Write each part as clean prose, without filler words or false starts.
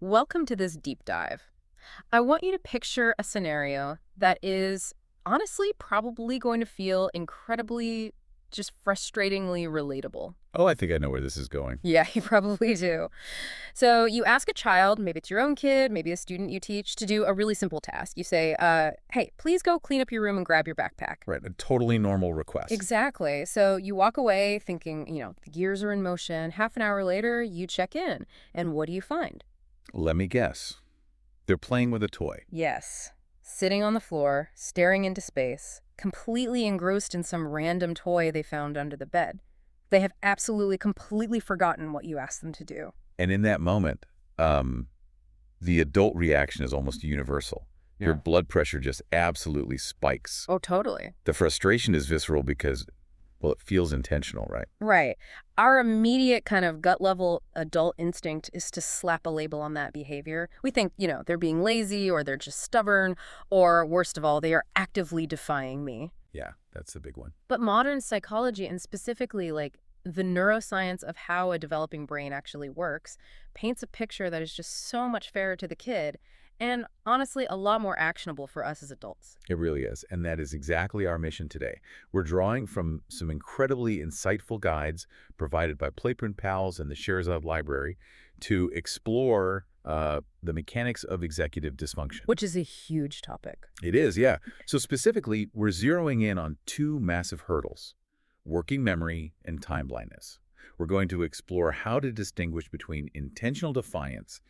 Welcome to this deep dive. I want you to picture a scenario that is honestly probably going to feel incredibly, just frustratingly relatable. Oh, I think I know where this is going. Yeah, you probably do. So you ask a child, maybe it's your own kid, maybe a student you teach, to do a really simple task. You say, hey, please go clean up your room and grab your backpack. Right, a totally normal request. Exactly. So you walk away thinking, the gears are in motion. Half an hour later, you check in. And what do you find? Let me guess. They're playing with a toy. Yes. Sitting on the floor, staring into space, completely engrossed in some random toy they found under the bed. They have absolutely, completely forgotten what you asked them to do. And in that moment, the adult reaction is almost universal. Your blood pressure just absolutely spikes. Oh, totally. The frustration is visceral because, well, it feels intentional, right? Right. Our immediate kind of gut level adult instinct is to slap a label on that behavior. We think, they're being lazy or they're just stubborn or worst of all, they are actively defying me. Yeah, that's the big one. But modern psychology and specifically like the neuroscience of how a developing brain actually works paints a picture that is just so much fairer to the kid and honestly a lot more actionable for us as adults. It really is, and that is exactly our mission today. We're drawing from some incredibly insightful guides provided by Playprint Pals and the Sherazade Library to explore the mechanics of executive dysfunction. Which is a huge topic. It is, yeah. So specifically, we're zeroing in on two massive hurdles: working memory and time blindness. We're going to explore how to distinguish between intentional defiance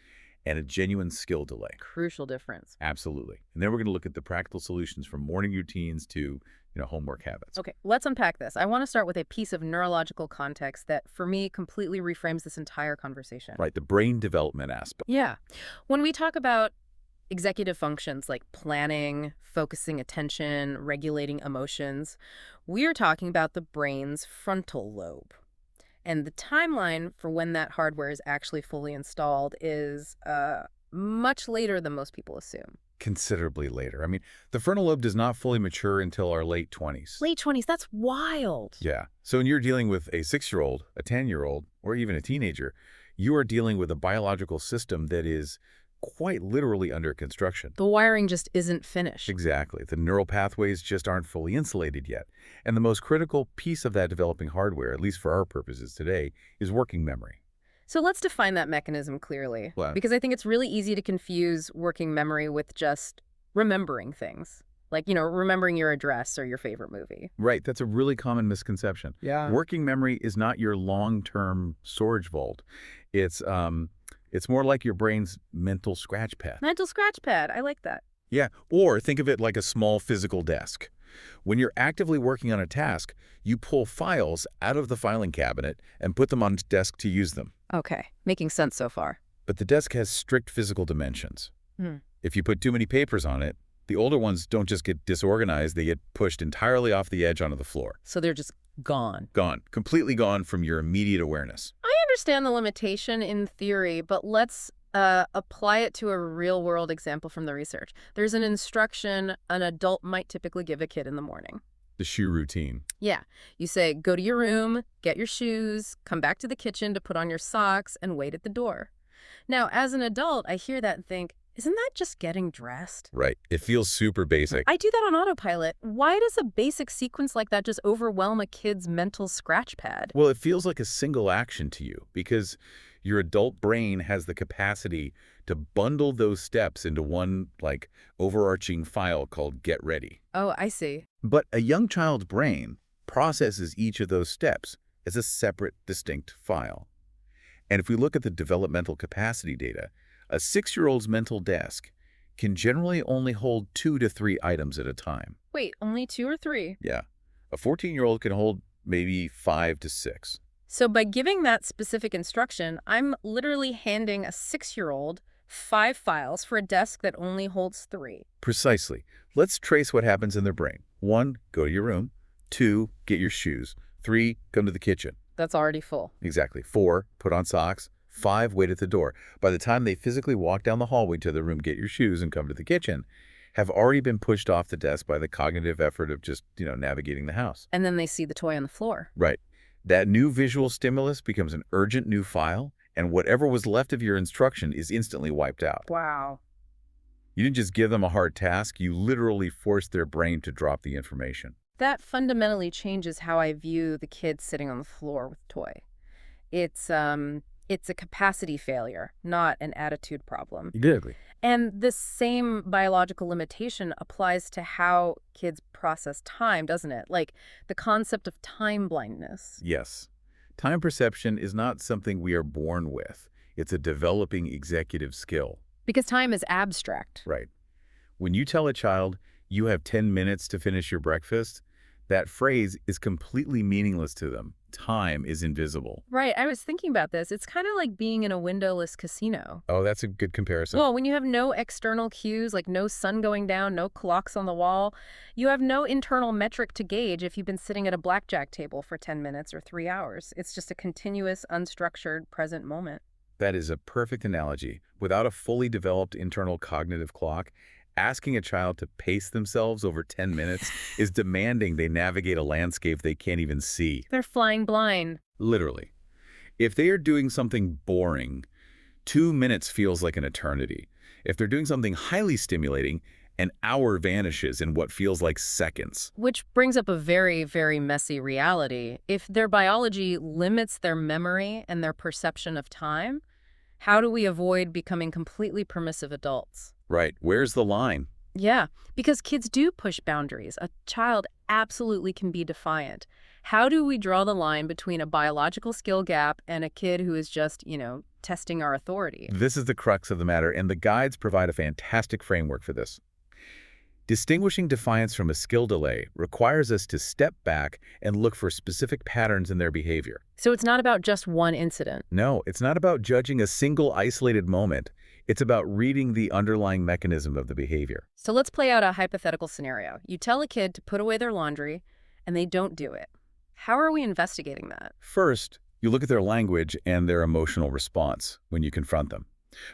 and a genuine skill delay. Crucial difference. Absolutely. And then we're going to look at the practical solutions from morning routines to, homework habits. Okay, let's unpack this. I want to start with a piece of neurological context that, for me, completely reframes this entire conversation. Right, the brain development aspect. Yeah. When we talk about executive functions like planning, focusing attention, regulating emotions, we're talking about the brain's frontal lobe. And the timeline for when that hardware is actually fully installed is much later than most people assume. Considerably later. I mean, the frontal lobe does not fully mature until our late 20s. Late 20s, that's wild. Yeah. So when you're dealing with a 6-year-old, a 10-year-old, or even a teenager, you are dealing with a biological system that is quite literally under construction. The wiring just isn't finished. Exactly. The neural pathways just aren't fully insulated yet. And the most critical piece of that developing hardware, at least for our purposes today, is working memory. So let's define that mechanism clearly, Well, because I think it's really easy to confuse working memory with just remembering things. Like, remembering your address or your favorite movie. right. That's a really common misconception. Yeah. Working memory is not your long-term storage vault. It's more like your brain's mental scratch pad. Mental scratch pad. I like that. Yeah, or think of it like a small physical desk. When you're actively working on a task, you pull files out of the filing cabinet and put them on the desk to use them. Okay. Making sense so far. But the desk has strict physical dimensions. Hmm. If you put too many papers on it, the older ones don't just get disorganized, they get pushed entirely off the edge onto the floor. So they're just gone. Gone. Completely gone from your immediate awareness. I understand the limitation in theory, but let's apply it to a real-world example from the research. There's an instruction an adult might typically give a kid in the morning. The shoe routine. Yeah. You say, go to your room, get your shoes, come back to the kitchen to put on your socks, and wait at the door. Now, as an adult, I hear that and think, isn't that just getting dressed? Right. It feels super basic. I do that on autopilot. Why does a basic sequence like that just overwhelm a kid's mental scratch pad? Well, it feels like a single action to you because your adult brain has the capacity to bundle those steps into one, overarching file called Get Ready. Oh, I see. But a young child's brain processes each of those steps as a separate, distinct file. And if we look at the developmental capacity data, a 6-year-old's mental desk can generally only hold 2 to 3 items at a time. Wait, only 2 or 3? Yeah. A 14-year-old can hold maybe 5 to 6. So by giving that specific instruction, I'm literally handing a 6-year-old 5 files for a desk that only holds 3. Precisely. Let's trace what happens in their brain. 1, go to your room. 2, get your shoes. 3, come to the kitchen. That's already full. Exactly. 4, put on socks. 5, wait at the door. By the time they physically walk down the hallway to their room, get your shoes, and come to the kitchen, have already been pushed off the desk by the cognitive effort of just, navigating the house. And then they see the toy on the floor. Right. That new visual stimulus becomes an urgent new file, and whatever was left of your instruction is instantly wiped out. Wow. You didn't just give them a hard task, you literally forced their brain to drop the information. That fundamentally changes how I view the kid sitting on the floor with toy. It's a capacity failure, not an attitude problem. Exactly. And this same biological limitation applies to how kids process time, doesn't it? Like the concept of time blindness. Yes. Time perception is not something we are born with. It's a developing executive skill. Because time is abstract. Right. When you tell a child, you have 10 minutes to finish your breakfast, that phrase is completely meaningless to them. Time is invisible. Right. I was thinking about this. It's kind of like being in a windowless casino. Oh, that's a good comparison. Well, when you have no external cues, like no sun going down, no clocks on the wall, you have no internal metric to gauge if you've been sitting at a blackjack table for 10 minutes or 3 hours. It's just a continuous, unstructured, present moment. That is a perfect analogy. Without a fully developed internal cognitive clock, asking a child to pace themselves over 10 minutes is demanding they navigate a landscape they can't even see. They're flying blind. Literally. If they are doing something boring, 2 minutes feels like an eternity. If they're doing something highly stimulating, an hour vanishes in what feels like seconds. Which brings up a very, very messy reality. If their biology limits their memory and their perception of time, how do we avoid becoming completely permissive adults? Right. Where's the line? Yeah, because kids do push boundaries. A child absolutely can be defiant. How do we draw the line between a biological skill gap and a kid who is just, testing our authority? This is the crux of the matter, and the guides provide a fantastic framework for this. Distinguishing defiance from a skill delay requires us to step back and look for specific patterns in their behavior. So it's not about just one incident. No, it's not about judging a single isolated moment. It's about reading the underlying mechanism of the behavior. So let's play out a hypothetical scenario. You tell a kid to put away their laundry, and they don't do it. How are we investigating that? First, you look at their language and their emotional response when you confront them.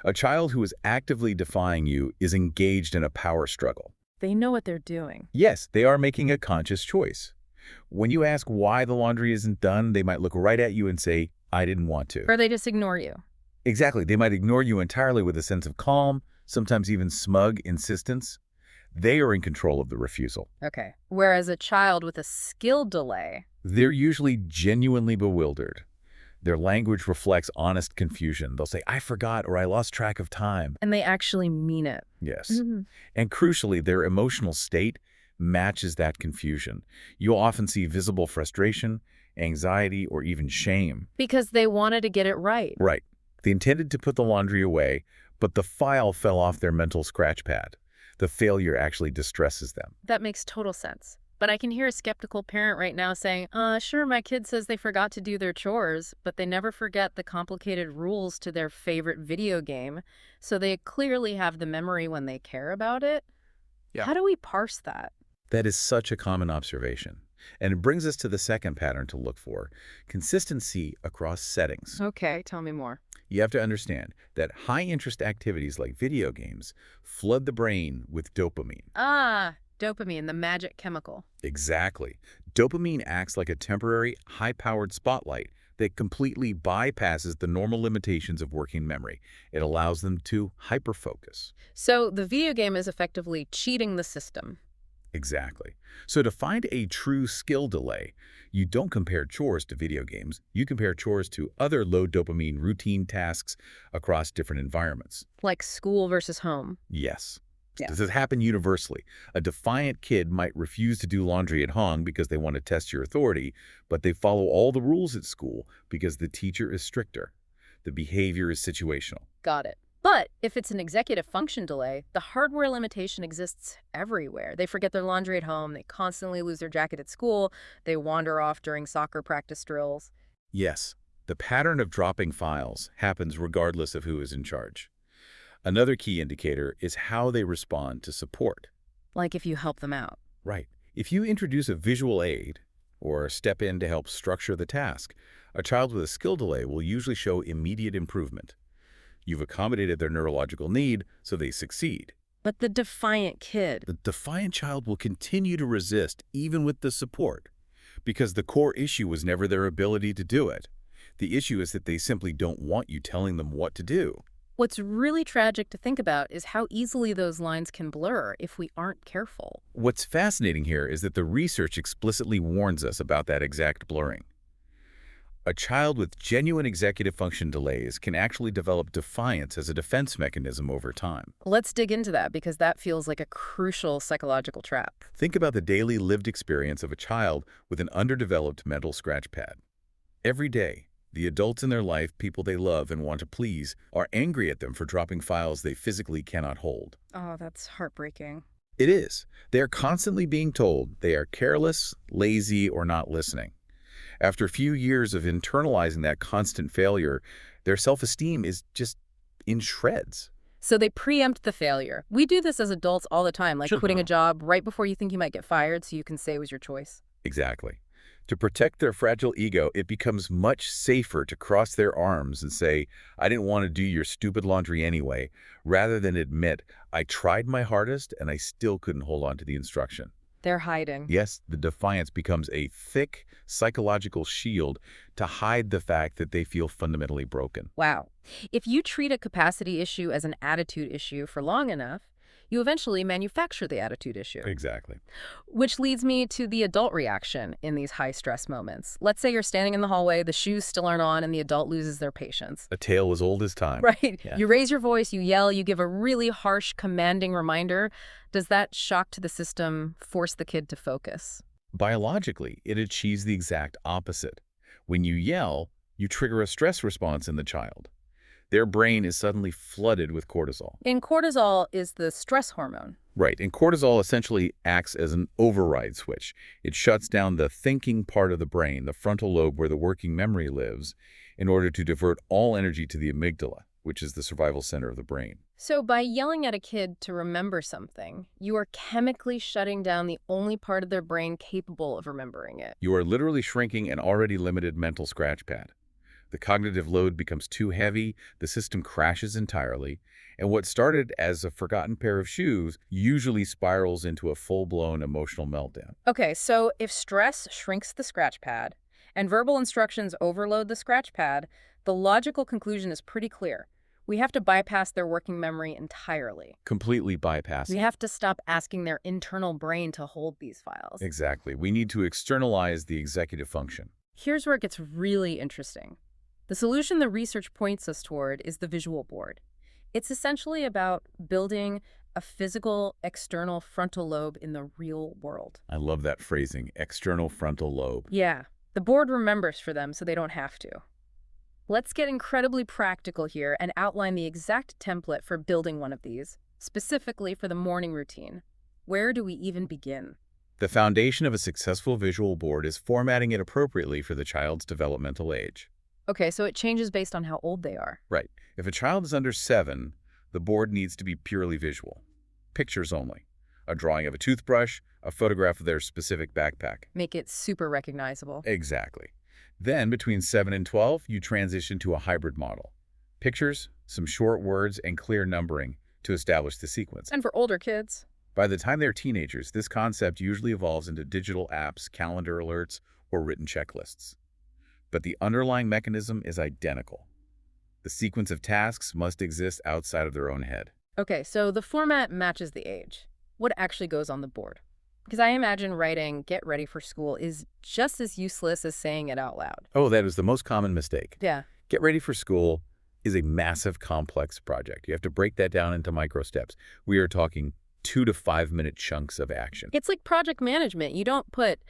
A child who is actively defying you is engaged in a power struggle. They know what they're doing. Yes, they are making a conscious choice. When you ask why the laundry isn't done, they might look right at you and say, I didn't want to. Or they just ignore you. Exactly. They might ignore you entirely with a sense of calm, sometimes even smug insistence. They are in control of the refusal. Okay. Whereas a child with a skill delay, They're usually genuinely bewildered. Their language reflects honest confusion. They'll say, I forgot, or I lost track of time. and they actually mean it. Yes. Mhm. And crucially, their emotional state matches that confusion. You'll often see visible frustration, anxiety, or even shame. Because they wanted to get it right. Right. They intended to put the laundry away, but the file fell off their mental scratch pad. The failure actually distresses them. That makes total sense. But I can hear a skeptical parent right now saying, sure, my kid says they forgot to do their chores, but they never forget the complicated rules to their favorite video game, so they clearly have the memory when they care about it. Yeah. How do we parse that? That is such a common observation. And it brings us to the second pattern to look for, consistency across settings. Okay, tell me more. You have to understand that high-interest activities like video games flood the brain with dopamine. Dopamine, the magic chemical. Exactly. Dopamine acts like a temporary, high-powered spotlight that completely bypasses the normal limitations of working memory. It allows them to hyperfocus. So the video game is effectively cheating the system. Exactly. So to find a true skill delay, you don't compare chores to video games. You compare chores to other low dopamine routine tasks across different environments. Like school versus home. Yes. Yeah. Does this happen universally? A defiant kid might refuse to do laundry at home because they want to test your authority, but they follow all the rules at school because the teacher is stricter. The behavior is situational. Got it. But if it's an executive function delay, the hardware limitation exists everywhere. They forget their laundry at home, they constantly lose their jacket at school, they wander off during soccer practice drills. Yes, the pattern of dropping files happens regardless of who is in charge. Another key indicator is how they respond to support. Like if you help them out. Right. If you introduce a visual aid or step in to help structure the task, a child with a skill delay will usually show immediate improvement. You've accommodated their neurological need, so they succeed. But the defiant kid. The defiant child will continue to resist even with the support because the core issue was never their ability to do it. The issue is that they simply don't want you telling them what to do. What's really tragic to think about is how easily those lines can blur if we aren't careful. What's fascinating here is that the research explicitly warns us about that exact blurring. A child with genuine executive function delays can actually develop defiance as a defense mechanism over time. Let's dig into that because that feels like a crucial psychological trap. Think about the daily lived experience of a child with an underdeveloped mental scratch pad. Every day, the adults in their life, people they love and want to please, are angry at them for dropping files they physically cannot hold. Oh, that's heartbreaking. It is. They are constantly being told they are careless, lazy, or not listening. After a few years of internalizing that constant failure, their self-esteem is just in shreds. So they preempt the failure. We do this as adults all the time, like Sure. quitting a job right before you think you might get fired so you can say it was your choice. Exactly. To protect their fragile ego, it becomes much safer to cross their arms and say, I didn't want to do your stupid laundry anyway, rather than admit, I tried my hardest and I still couldn't hold on to the instruction. They're hiding. Yes, the defiance becomes a thick psychological shield to hide the fact that they feel fundamentally broken. Wow. If you treat a capacity issue as an attitude issue for long enough, you eventually manufacture the attitude issue. Exactly. Which leads me to the adult reaction in these high-stress moments. Let's say you're standing in the hallway, the shoes still aren't on, and the adult loses their patience. A tale as old as time. Right? Yeah. You raise your voice, you yell, you give a really harsh, commanding reminder. Does that shock to the system force the kid to focus? Biologically, it achieves the exact opposite. When you yell, you trigger a stress response in the child. Their brain is suddenly flooded with cortisol. And cortisol is the stress hormone. Right, and cortisol essentially acts as an override switch. It shuts down the thinking part of the brain, the frontal lobe where the working memory lives, in order to divert all energy to the amygdala, which is the survival center of the brain. So by yelling at a kid to remember something, you are chemically shutting down the only part of their brain capable of remembering it. You are literally shrinking an already limited mental scratch pad. The cognitive load becomes too heavy, the system crashes entirely, and what started as a forgotten pair of shoes usually spirals into a full-blown emotional meltdown. Okay, so if stress shrinks the scratch pad and verbal instructions overload the scratch pad, the logical conclusion is pretty clear. We have to bypass their working memory entirely. Completely bypassed. We have to stop asking their internal brain to hold these files. Exactly. We need to externalize the executive function. Here's where it gets really interesting. The solution the research points us toward is the visual board. It's essentially about building a physical external frontal lobe in the real world. I love that phrasing, external frontal lobe. Yeah, the board remembers for them so they don't have to. Let's get incredibly practical here and outline the exact template for building one of these, specifically for the morning routine. Where do we even begin? The foundation of a successful visual board is formatting it appropriately for the child's developmental age. Okay, so it changes based on how old they are. Right. If a child is under 7, the board needs to be purely visual. Pictures only. A drawing of a toothbrush, a photograph of their specific backpack. Make it super recognizable. Exactly. Then, between 7 and 12, you transition to a hybrid model. Pictures, some short words, and clear numbering to establish the sequence. And for older kids? By the time they're teenagers, this concept usually evolves into digital apps, calendar alerts, or written checklists. But the underlying mechanism is identical. The sequence of tasks must exist outside of their own head. Okay, so the format matches the age. What actually goes on the board? Because I imagine writing "get ready for school" is just as useless as saying it out loud. Oh, that is the most common mistake. Yeah. Get ready for school is a massive, complex project. You have to break that down into micro steps. We are talking 2 to 5 minute chunks of action. It's like project management. You don't put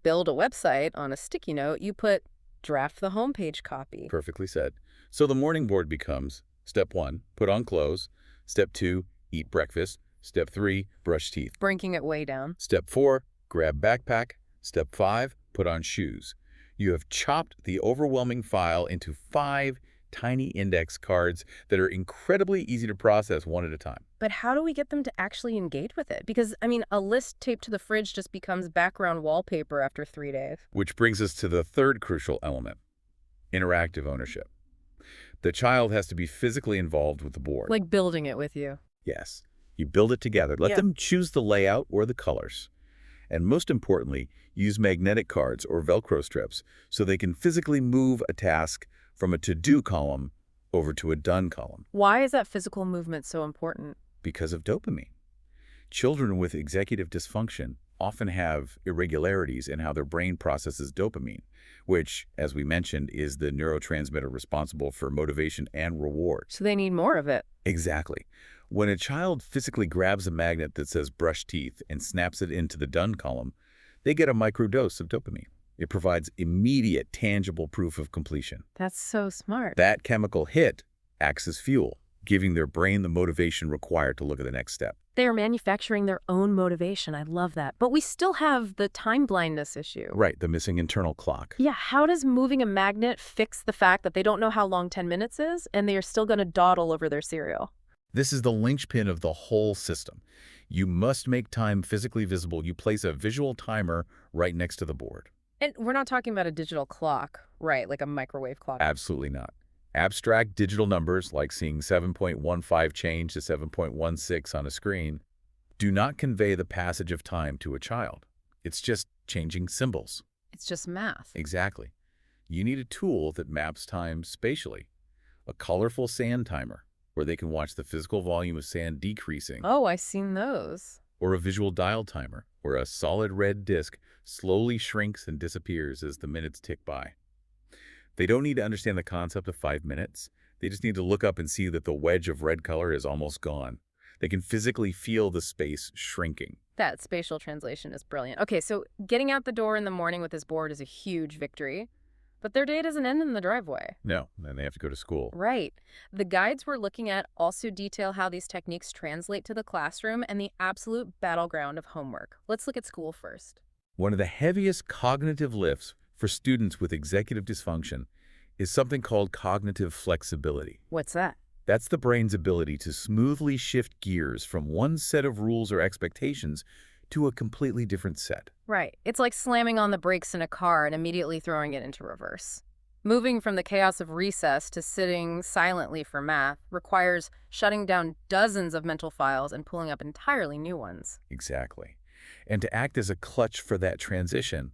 build a website on a sticky note. You put draft the homepage copy. Perfectly said. So the morning board becomes step 1, put on clothes. Step 2, eat breakfast. Step 3, brush teeth. Breaking it way down. Step 4, grab backpack. Step 5, put on shoes. You have chopped the overwhelming file into 5 tiny index cards that are incredibly easy to process one at a time. But how do we get them to actually engage with it? Because, I mean, a list taped to the fridge just becomes background wallpaper after 3 days. Which brings us to the third crucial element, interactive ownership. The child has to be physically involved with the board. Like building it with you. Yes. You build it together. Let Yeah. them choose the layout or the colors. And most importantly, use magnetic cards or Velcro strips so they can physically move a task from a to-do column over to a done column Why is that physical movement so important? because of dopamine. Children with executive dysfunction often have irregularities in how their brain processes dopamine, which, as we mentioned, is the neurotransmitter responsible for motivation and reward. So they need more of it. Exactly. When a child physically grabs a magnet that says brush teeth and snaps it into the done column, they get a microdose of dopamine. It provides immediate, tangible proof of completion. That's so smart. That chemical hit acts as fuel, giving their brain the motivation required to look at the next step. They are manufacturing their own motivation. I love that. But we still have the time blindness issue. Right, the missing internal clock. Yeah, how does moving a magnet fix the fact that they don't know how long 10 minutes is and they are still going to dawdle over their cereal? This is the linchpin of the whole system. You must make time physically visible. You place a visual timer right next to the board. And we're not talking about a digital clock, right? Like a microwave clock. Absolutely not. Abstract digital numbers, like seeing 7.15 change to 7.16 on a screen, do not convey the passage of time to a child. It's just changing symbols. It's just math. Exactly. You need a tool that maps time spatially. A colorful sand timer, where they can watch the physical volume of sand decreasing, Oh, I've seen those. or a visual dial timer, where a solid red disk slowly shrinks and disappears as the minutes tick by. They don't need to understand the concept of 5 minutes. They just need to look up and see that the wedge of red color is almost gone. They can physically feel the space shrinking. That spatial translation is brilliant. Okay, so getting out the door in the morning with this board is a huge victory. But their day doesn't end in the driveway. No, then they have to go to school. Right. The guides we're looking at also detail how these techniques translate to the classroom and the absolute battleground of homework. Let's look at school first. One of the heaviest cognitive lifts for students with executive dysfunction is something called cognitive flexibility. What's that? That's the brain's ability to smoothly shift gears from one set of rules or expectations to a completely different set. Right. It's like slamming on the brakes in a car and immediately throwing it into reverse. Moving from the chaos of recess to sitting silently for math requires shutting down dozens of mental files and pulling up entirely new ones. Exactly. And to act as a clutch for that transition,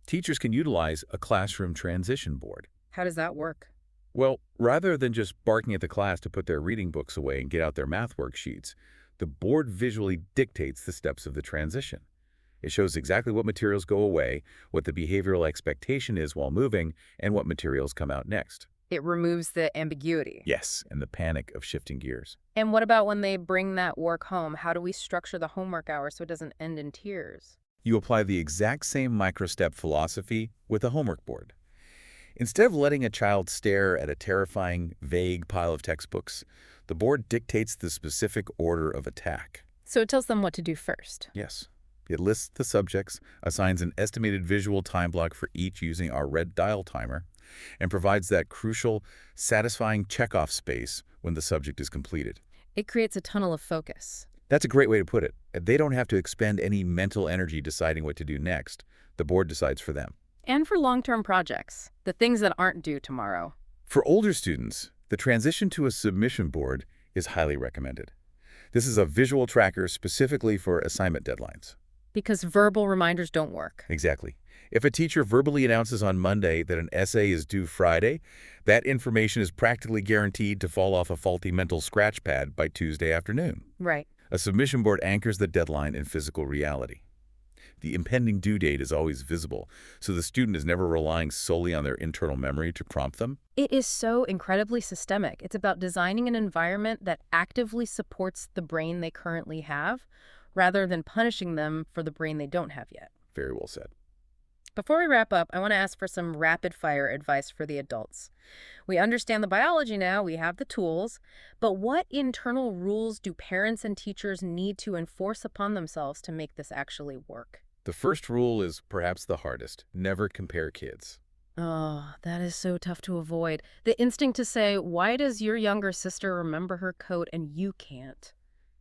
teachers can utilize a classroom transition board. How does that work? Well, rather than just barking at the class to put their reading books away and get out their math worksheets, the board visually dictates the steps of the transition. It shows exactly what materials go away, what the behavioral expectation is while moving, and what materials come out next. It removes the ambiguity. Yes, and the panic of shifting gears. And what about when they bring that work home? How do we structure the homework hour so it doesn't end in tears? You apply the exact same microstep philosophy with a homework board. Instead of letting a child stare at a terrifying, vague pile of textbooks, the board dictates the specific order of attack. So it tells them what to do first. Yes. It lists the subjects, assigns an estimated visual time block for each using our red dial timer, and provides that crucial, satisfying checkoff space when the subject is completed. It creates a tunnel of focus. That's a great way to put it. They don't have to expend any mental energy deciding what to do next. The board decides for them. And for long-term projects, the things that aren't due tomorrow. For older students, the transition to a submission board is highly recommended. This is a visual tracker specifically for assignment deadlines. Because verbal reminders don't work. Exactly. If a teacher verbally announces on Monday that an essay is due Friday, that information is practically guaranteed to fall off a faulty mental scratch pad by Tuesday afternoon. Right. A submission board anchors the deadline in physical reality. The impending due date is always visible, so the student is never relying solely on their internal memory to prompt them. It is so incredibly systemic. It's about designing an environment that actively supports the brain they currently have, rather than punishing them for the brain they don't have yet. Very well said. Before we wrap up, I want to ask for some rapid-fire advice for the adults. We understand the biology now, we have the tools, but what internal rules do parents and teachers need to enforce upon themselves to make this actually work? The first rule is perhaps the hardest. Never compare kids. Oh, that is so tough to avoid. The instinct to say, why does your younger sister remember her coat and you can't,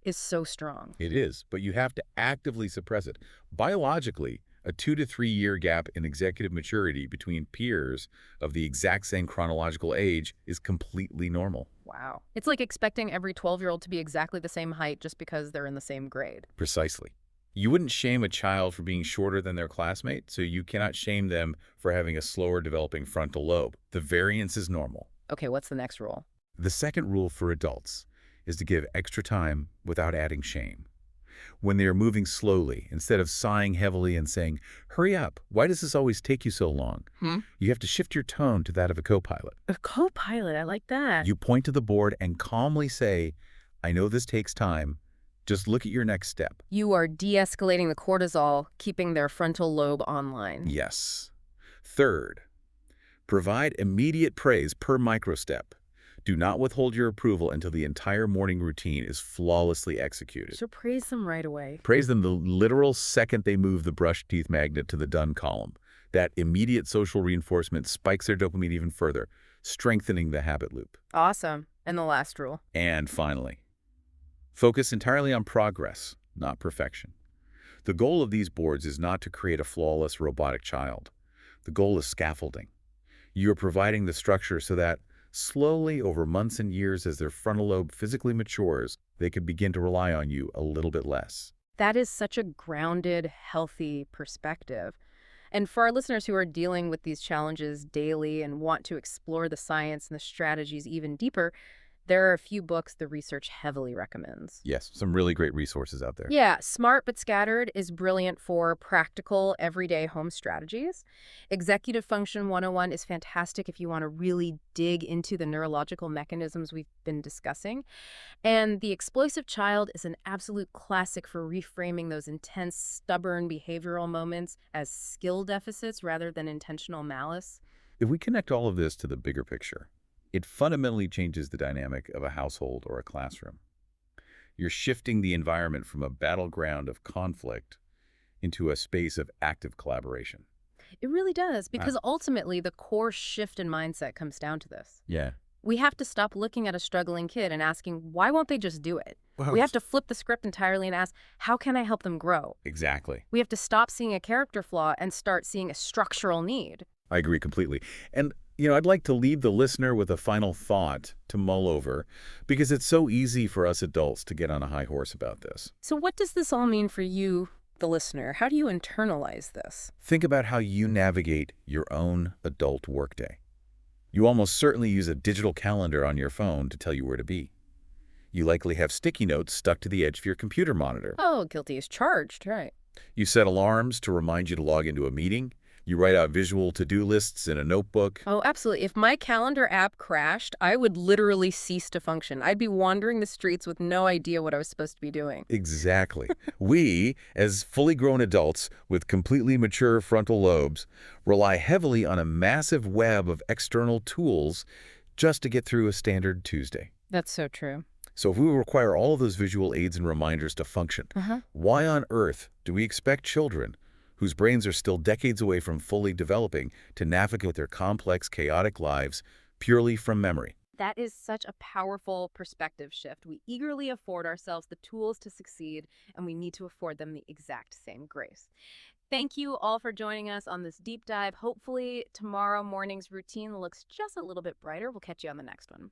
is so strong. It is, but you have to actively suppress it. Biologically, a 2 to 3 year gap in executive maturity between peers of the exact same chronological age is completely normal. Wow. It's like expecting every 12-year-old to be exactly the same height just because they're in the same grade. Precisely. You wouldn't shame a child for being shorter than their classmate, so you cannot shame them for having a slower developing frontal lobe. The variance is normal. Okay, what's the next rule? The second rule for adults is to give extra time without adding shame. When they are moving slowly, instead of sighing heavily and saying, "Hurry up, why does this always take you so long?" Hmm? You have to shift your tone to that of a co-pilot. A co-pilot, I like that. You point to the board and calmly say, "I know this takes time. Just look at your next step." You are de-escalating the cortisol, keeping their frontal lobe online. Yes. Third, provide immediate praise per microstep. Do not withhold your approval until the entire morning routine is flawlessly executed. So praise them right away. Praise them the literal second they move the brush teeth magnet to the done column. That immediate social reinforcement spikes their dopamine even further, strengthening the habit loop. Awesome. And the last rule. And finally, focus entirely on progress, not perfection. The goal of these boards is not to create a flawless robotic child. The goal is scaffolding. You are providing the structure so that, slowly over months and years as their frontal lobe physically matures, they can begin to rely on you a little bit less. That is such a grounded, healthy perspective. And for our listeners who are dealing with these challenges daily and want to explore the science and the strategies even deeper, there are a few books the research heavily recommends. Yes, some really great resources out there. Yeah, Smart but Scattered is brilliant for practical, everyday home strategies. Executive Function 101 is fantastic if you want to really dig into the neurological mechanisms we've been discussing. And The Explosive Child is an absolute classic for reframing those intense, stubborn behavioral moments as skill deficits rather than intentional malice. If we connect all of this to the bigger picture, it fundamentally changes the dynamic of a household or a classroom. You're shifting the environment from a battleground of conflict into a space of active collaboration. It really does, Ah, because ultimately the core shift in mindset comes down to this. yeah. We have to stop looking at a struggling kid and asking, why won't they just do it? Well, We have to flip the script entirely and ask, how can I help them grow? exactly. We have to stop seeing a character flaw and start seeing a structural need. I agree completely. And, I'd like to leave the listener with a final thought to mull over, because it's so easy for us adults to get on a high horse about this. So what does this all mean for you, the listener? How do you internalize this? Think about how you navigate your own adult workday. You almost certainly use a digital calendar on your phone to tell you where to be. You likely have sticky notes stuck to the edge of your computer monitor. Oh, guilty as charged, right. You set alarms to remind you to log into a meeting. You write out visual to-do lists in a notebook. Oh, absolutely. If my calendar app crashed, I would literally cease to function. I'd be wandering the streets with no idea what I was supposed to be doing. Exactly. We, as fully grown adults with completely mature frontal lobes, rely heavily on a massive web of external tools just to get through a standard Tuesday. That's so true. So if we require all of those visual aids and reminders to function, Uh-huh. why on earth do we expect children, whose brains are still decades away from fully developing, to navigate their complex, chaotic lives purely from memory? That is such a powerful perspective shift. We eagerly afford ourselves the tools to succeed, and we need to afford them the exact same grace. Thank you all for joining us on this deep dive. Hopefully, tomorrow morning's routine looks just a little bit brighter. We'll catch you on the next one.